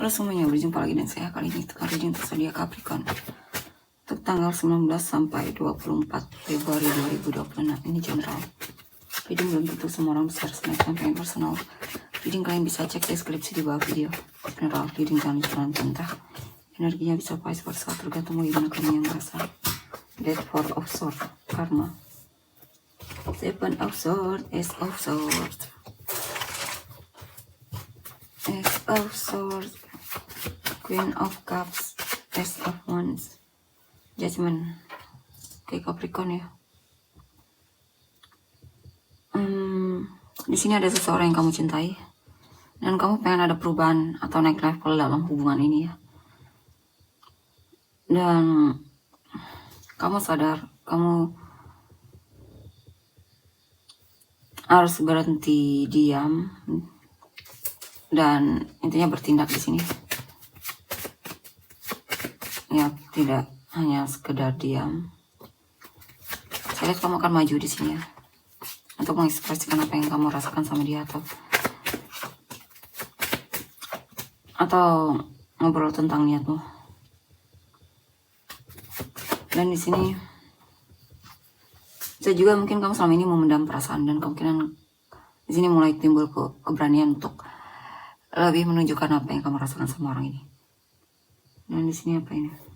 Halo semuanya, berjumpa lagi dengan saya. Kali ini reading tersedia Capricorn untuk tanggal 19 sampai 24 Februari 2026. Ini general. Reading belum tentu semua orang bisa resonate dengan personal. Reading kalian bisa cek deskripsi di bawah video. General reading jangan jalan tentang energinya bisa vice versa, tergantung gimana kamu yang merasa. Death, Four of Swords, Karma, Seven of Swords, Ace of Swords, Ace of Swords, Queen of Cups, Ace of Wands, Judgment. Oke, Capricorn ya. Di sini ada seseorang yang kamu cintai dan kamu pengen ada perubahan atau naik level dalam hubungan ini ya. Dan kamu sadar kamu harus berhenti diam dan intinya bertindak di sini. Ya, tidak hanya sekedar diam. Saya lihat kamu akan maju di sini ya, untuk mengekspresikan apa yang kamu rasakan sama dia atau ngobrol tentang niatmu. Dan di sini saya juga mungkin kamu selama ini memendam perasaan dan kemungkinan di sini mulai timbul keberanian untuk lebih menunjukkan apa yang kamu rasakan sama orang ini. Dan di sini apa ini?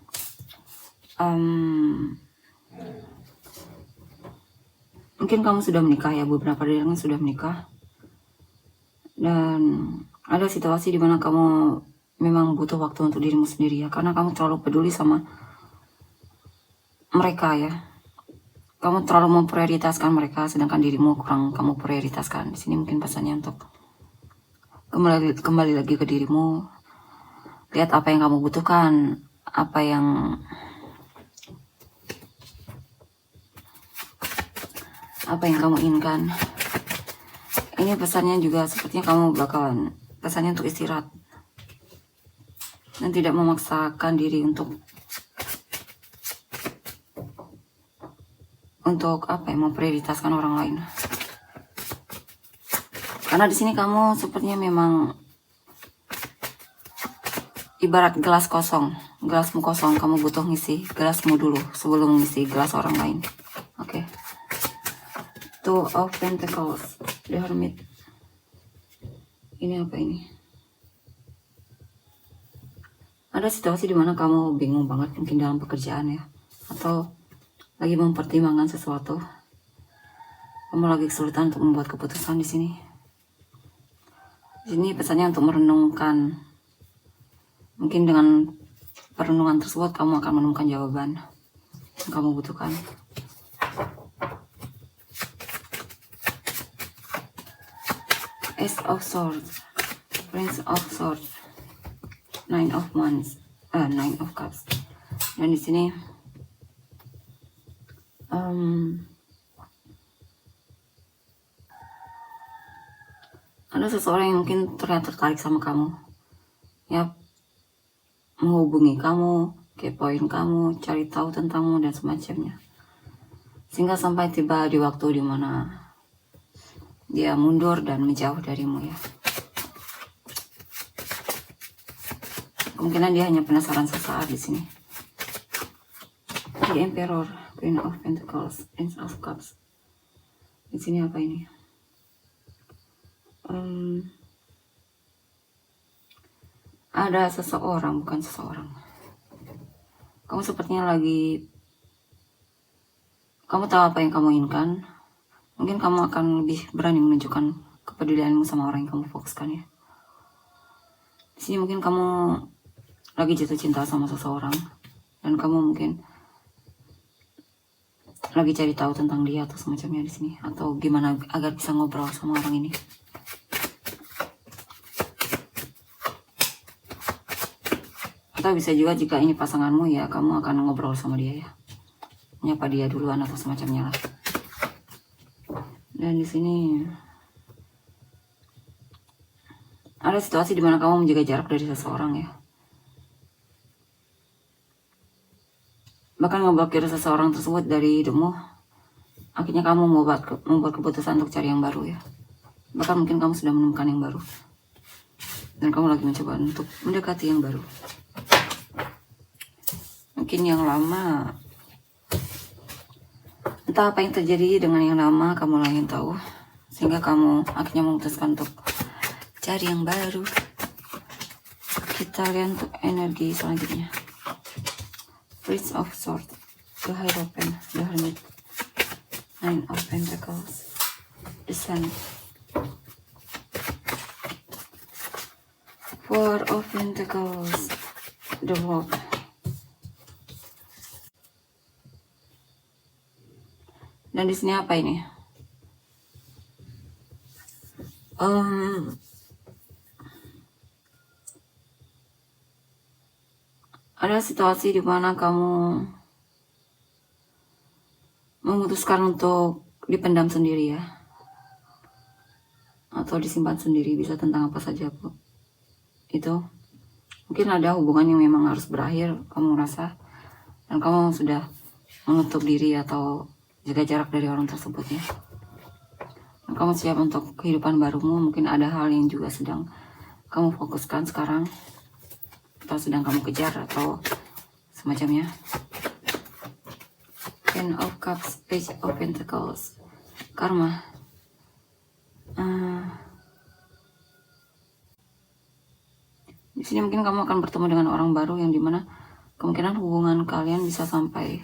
Mungkin kamu sudah menikah ya, beberapa dari kalian sudah menikah. Dan ada situasi di mana kamu memang butuh waktu untuk dirimu sendiri ya, karena kamu terlalu peduli sama mereka ya. Kamu terlalu memprioritaskan mereka, sedangkan dirimu kurang kamu prioritaskan. Di sini mungkin pesannya untuk kembali lagi ke dirimu. Lihat apa yang kamu butuhkan, apa yang kamu inginkan. Ini pesannya juga sepertinya kamu bakalan pesannya untuk istirahat dan tidak memaksakan diri untuk memprioritaskan orang lain. Karena di sini kamu sepertinya memang ibarat gelas kosong, gelasmu kosong, kamu butuh ngisi gelasmu dulu sebelum ngisi gelas orang lain. Oke. Two of Pentacles, The Hermit. Ini apa ini? Ada situasi di mana kamu bingung banget mungkin dalam pekerjaan ya, atau lagi mempertimbangkan sesuatu. Kamu lagi kesulitan untuk membuat keputusan di sini. Di sini pesannya untuk merenungkan. Mungkin dengan perenungan tersebut kamu akan menemukan jawaban yang kamu butuhkan. Ace of Swords, Prince of Swords, Nine of Wands, Nine of Cups. Dan di sini ada seseorang yang mungkin terlihat tertarik sama kamu ya, menghubungi kamu, kepoin kamu, cari tahu tentangmu dan semacamnya, sehingga sampai tiba di waktu dimana dia mundur dan menjauh darimu ya. Kemungkinan dia hanya penasaran sesaat di sini. The Emperor, Queen of Pentacles, Prince of Cups. Di sini apa ini? Ada seseorang, bukan seseorang. Kamu sepertinya kamu tahu apa yang kamu inginkan. Mungkin kamu akan lebih berani menunjukkan kepedulianmu sama orang yang kamu fokuskan ya. Di sini mungkin kamu lagi jatuh cinta sama seseorang dan kamu mungkin lagi cari tahu tentang dia atau semacamnya di sini, atau gimana agar bisa ngobrol sama orang ini. Atau bisa juga jika ini pasanganmu ya, kamu akan ngobrol sama dia ya, nyapa dia duluan atau semacamnya lah. Dan di sini ada situasi di mana kamu menjaga jarak dari seseorang ya, bahkan ngeblokir seseorang tersebut dari hidupmu. Akhirnya kamu membuat keputusan untuk cari yang baru ya, bahkan mungkin kamu sudah menemukan yang baru. dan kamu lagi mencoba untuk mendekati yang baru. Mungkin yang lama, entah apa yang terjadi dengan yang lama, kamu lah yang tahu, sehingga kamu akhirnya memutuskan untuk cari yang baru. Kita lihat untuk energi selanjutnya. Prince of Swords, the Hierophant, the Hermit, Nine of Pentacles, the Sun, Four of Pentacles, the World. Dan di sini apa ini? Ada situasi di mana kamu memutuskan untuk dipendam sendiri ya, atau disimpan sendiri, bisa tentang apa saja Bu. Itu mungkin ada hubungan yang memang harus berakhir, kamu rasa, dan kamu sudah menutup diri atau jaga jarak dari orang tersebut ya. Dan kamu siap untuk kehidupan barumu. Mungkin ada hal yang juga sedang kamu fokuskan sekarang, atau sedang kamu kejar, atau semacamnya. Ten of Cups, Page of Pentacles, Karma. Di sini mungkin kamu akan bertemu dengan orang baru yang dimana kemungkinan hubungan kalian bisa sampai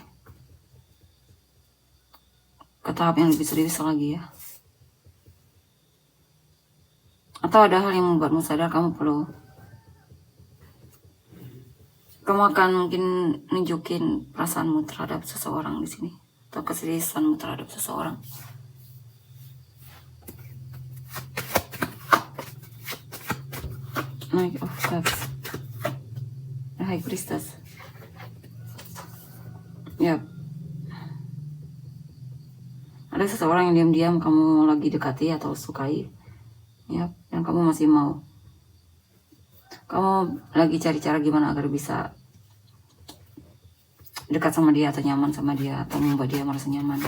ke tahap yang lebih serius lagi ya. Atau ada hal yang membuatmu sadar kamu akan mungkin nunjukin perasaanmu terhadap seseorang di sini, atau keseriusanmu terhadap seseorang. Knight of Cups, the High Priestess. Yap. Ada seseorang yang diam-diam kamu lagi dekati atau sukai, ya, dan kamu masih mau. Kamu lagi cari cara gimana agar bisa dekat sama dia, atau nyaman sama dia, atau membuat dia merasa nyaman.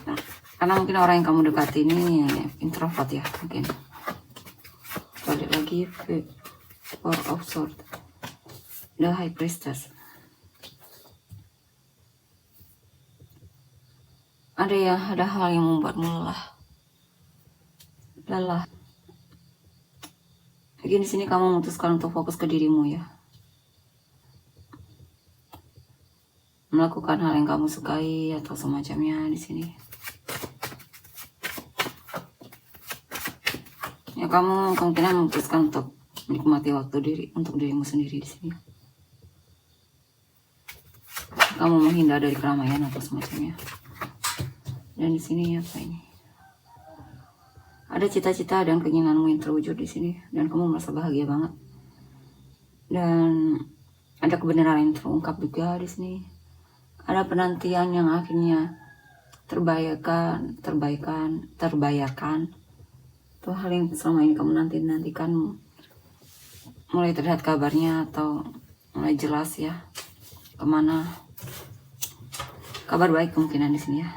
Nah, karena mungkin orang yang kamu dekati ini introvert ya, mungkin. Balik lagi, Four of Swords, the High Priestess. Ada hal yang membuatmu lelah. Mungkin di sini kamu memutuskan untuk fokus ke dirimu ya, melakukan hal yang kamu sukai atau semacamnya di sini. Ya, kamu kemungkinan memutuskan untuk menikmati waktu untuk dirimu sendiri di sini. Kamu menghindar dari keramaian atau semacamnya. Dan di sini apa ini? Ada cita-cita dan keinginanmu yang terwujud di sini, dan kamu merasa bahagia banget. Dan ada kebenaran yang terungkap juga di sini. Ada penantian yang akhirnya terbayarkan. Itu hal yang selama ini kamu nantikan mulai terlihat kabarnya, atau mulai jelas ya kemana. Kabar baik kemungkinan di sini ya.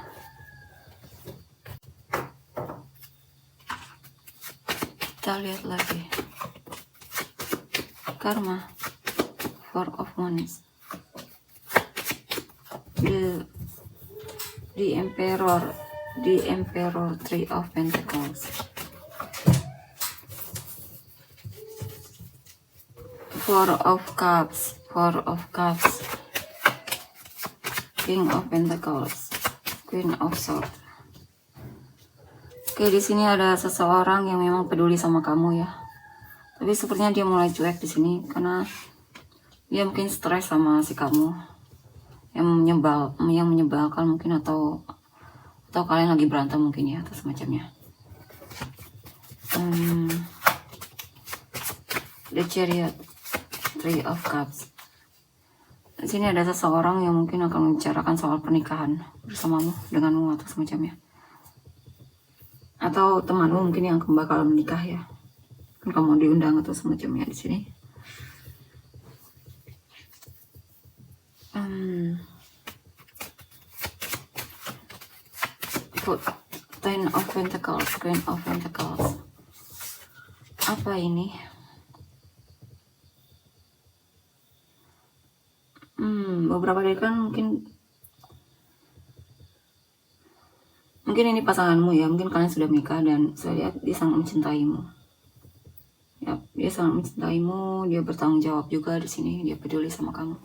Kita lihat lagi. Karma, Four of Wands, the Emperor, Three of Pentacles, Four of Cups, King of Pentacles, Queen of Swords. Oke, di sini ada seseorang yang memang peduli sama kamu ya. Tapi sepertinya dia mulai cuek di sini karena dia mungkin stres sama si kamu yang menyebalkan mungkin, atau kalian lagi berantem mungkin ya, atau semacamnya. The Chariot, Three of Cups. Di sini ada seseorang yang mungkin akan membicarakan soal pernikahan bersamamu, denganmu, atau semacamnya. Atau temanmu mungkin yang bakal menikah ya, kan kamu diundang atau semacamnya di sini. Ten of Pentacles, Queen of Pentacles, Apa ini? Beberapa dari kan mungkin ini pasanganmu ya, mungkin kalian sudah menikah dan saya lihat dia sangat mencintaimu. Ya, dia sangat mencintaimu, dia bertanggung jawab juga di sini, dia peduli sama kamu,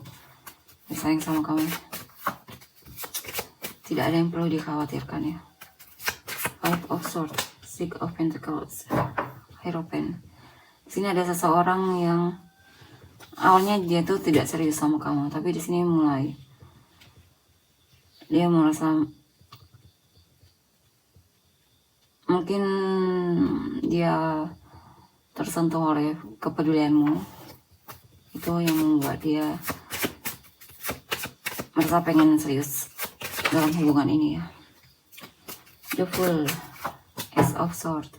dia sayang sama kamu. Tidak ada yang perlu dikhawatirkan ya. Five of Swords, Six of Pentacles, Hierophant. Di sini ada seseorang yang awalnya dia tuh tidak serius sama kamu, tapi di sini mulai dia merasa mungkin dia tersentuh oleh kepedulianmu. Itu yang membuat dia merasa pengen serius dalam hubungan ini ya. The Fool, Ace of Swords.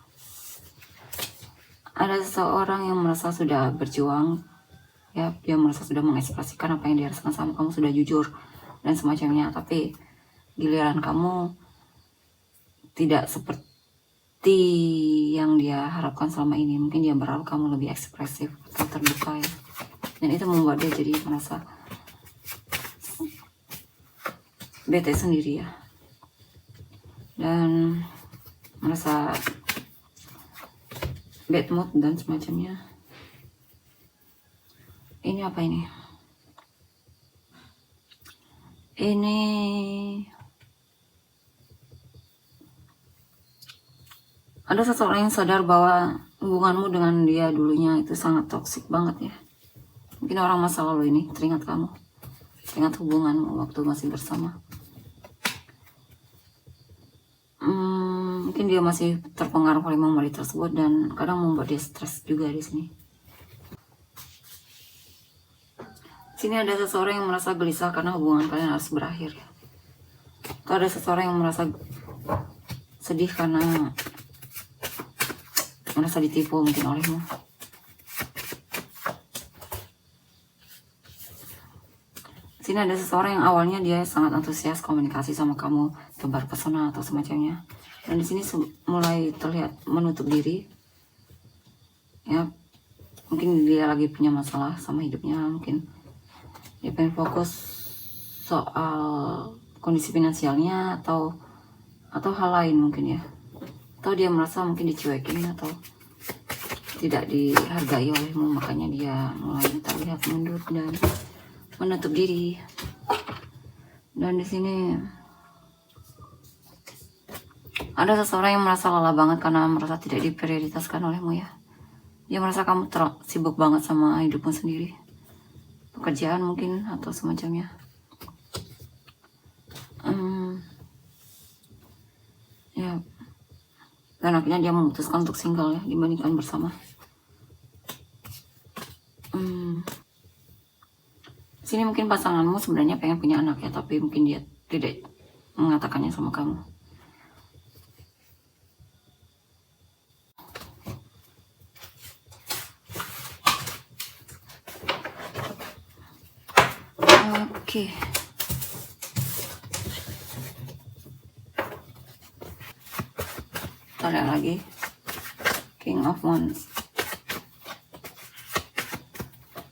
Ada seseorang yang merasa sudah berjuang ya, dia merasa sudah mengekspresikan apa yang dia rasakan sama kamu, sudah jujur dan semacamnya, tapi giliran kamu tidak seperti yang dia harapkan selama ini. Mungkin dia berharap kamu lebih ekspresif atau terbuka ya, dan itu membuat dia jadi merasa bete sendiri ya, dan merasa bad mood dan semacamnya. Ini apa ini? Ini ada seseorang yang sadar bahwa hubunganmu dengan dia dulunya itu sangat toksik banget ya. Mungkin orang masa lalu ini teringat kamu, teringat hubunganmu waktu masih bersama. Mungkin dia masih terpengaruh oleh memori tersebut dan kadang membuat dia stres juga di sini. Sini ada seseorang yang merasa gelisah karena hubungan kalian harus berakhir ya. Atau ada seseorang yang merasa sedih karena merasa ditipu mungkin olehmu. Sini ada seseorang yang awalnya dia sangat antusias komunikasi sama kamu, tebar pesona atau semacamnya, dan di sini mulai terlihat menutup diri ya. Mungkin dia lagi punya masalah sama hidupnya, mungkin dia pengen fokus soal kondisi finansialnya atau hal lain mungkin ya, atau dia merasa mungkin dicuekin atau tidak dihargai olehmu, makanya dia mulai terlihat mundur dan menutup diri. Dan di sini ada seseorang yang merasa lelah banget karena merasa tidak diprioritaskan olehmu ya. Dia merasa kamu sibuk banget sama hidupmu sendiri, pekerjaan mungkin atau semacamnya. Ya, dan akhirnya dia memutuskan untuk single ya dibandingkan bersama. Sini mungkin pasanganmu sebenarnya pengen punya anak ya, tapi mungkin dia tidak mengatakannya sama kamu. Oke. Kita lihat lagi. King of Wands.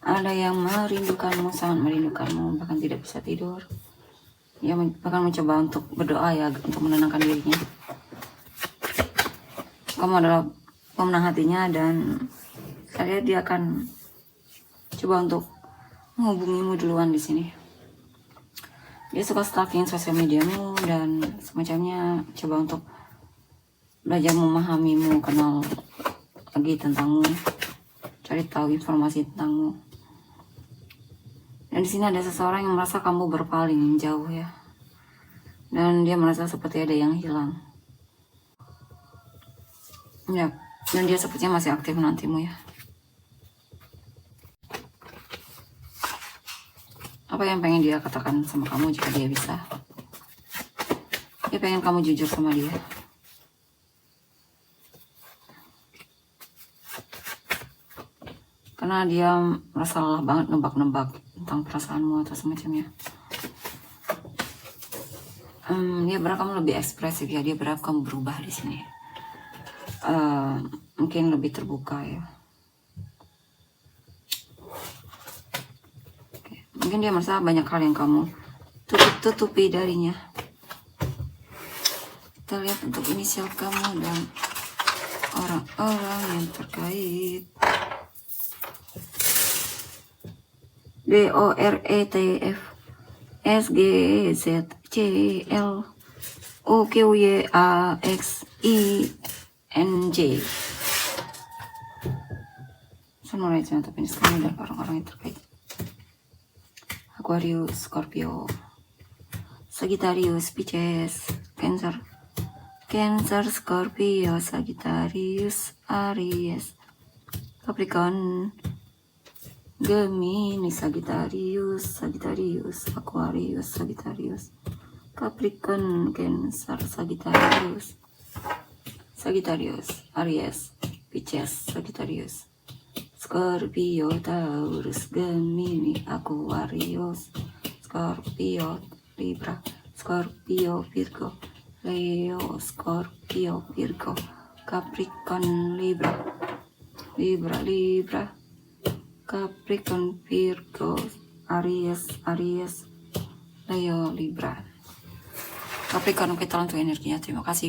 Ada yang merindukanmu, sangat merindukanmu, bahkan tidak bisa tidur. Dia bahkan mencoba untuk berdoa ya, untuk menenangkan dirinya. Kamu adalah pemenang hatinya dan saya lihat dia akan coba untuk menghubungimu duluan di sini. Dia suka stalking sosial mediamu dan semacamnya, coba untuk belajar memahamimu, kenal lagi tentangmu, cari tahu informasi tentangmu. Dan di sini ada seseorang yang merasa kamu berpaling jauh ya, dan dia merasa seperti ada yang hilang. Ya, dan dia sepertinya masih aktif menantimu ya. Apa yang pengen dia katakan sama kamu jika dia bisa? Dia pengen kamu jujur sama dia. Karena dia merasa lelah banget nebak-nebak tentang perasaanmu atau semacamnya. Dia berharap kamu lebih ekspresif ya, dia berharap kamu berubah di sini. mungkin lebih terbuka ya. Oke. Mungkin dia merasa banyak hal yang kamu tutupi darinya. Kita lihat untuk inisial kamu dan orang-orang yang terkait. DORETF SGZCL OQYAXINJ. Sunrise untuk ini kamu dan orang-orang yang terkait. Aquarius, Scorpio, Sagittarius, Pisces, Cancer, Scorpio, Sagittarius, Aries, Capricorn, Gemini, Sagittarius, Aquarius, Sagittarius, Capricorn, Cancer, Sagittarius, Aries, Pisces, Sagittarius, Scorpio, Taurus, Gemini, Aquarius, Scorpio, Libra, Scorpio, Virgo, Leo, Scorpio, Virgo, Capricorn, Libra, Capricorn, Virgo, Aries, Leo, Libra. Capricorn, kita untuk energinya. Terima kasih.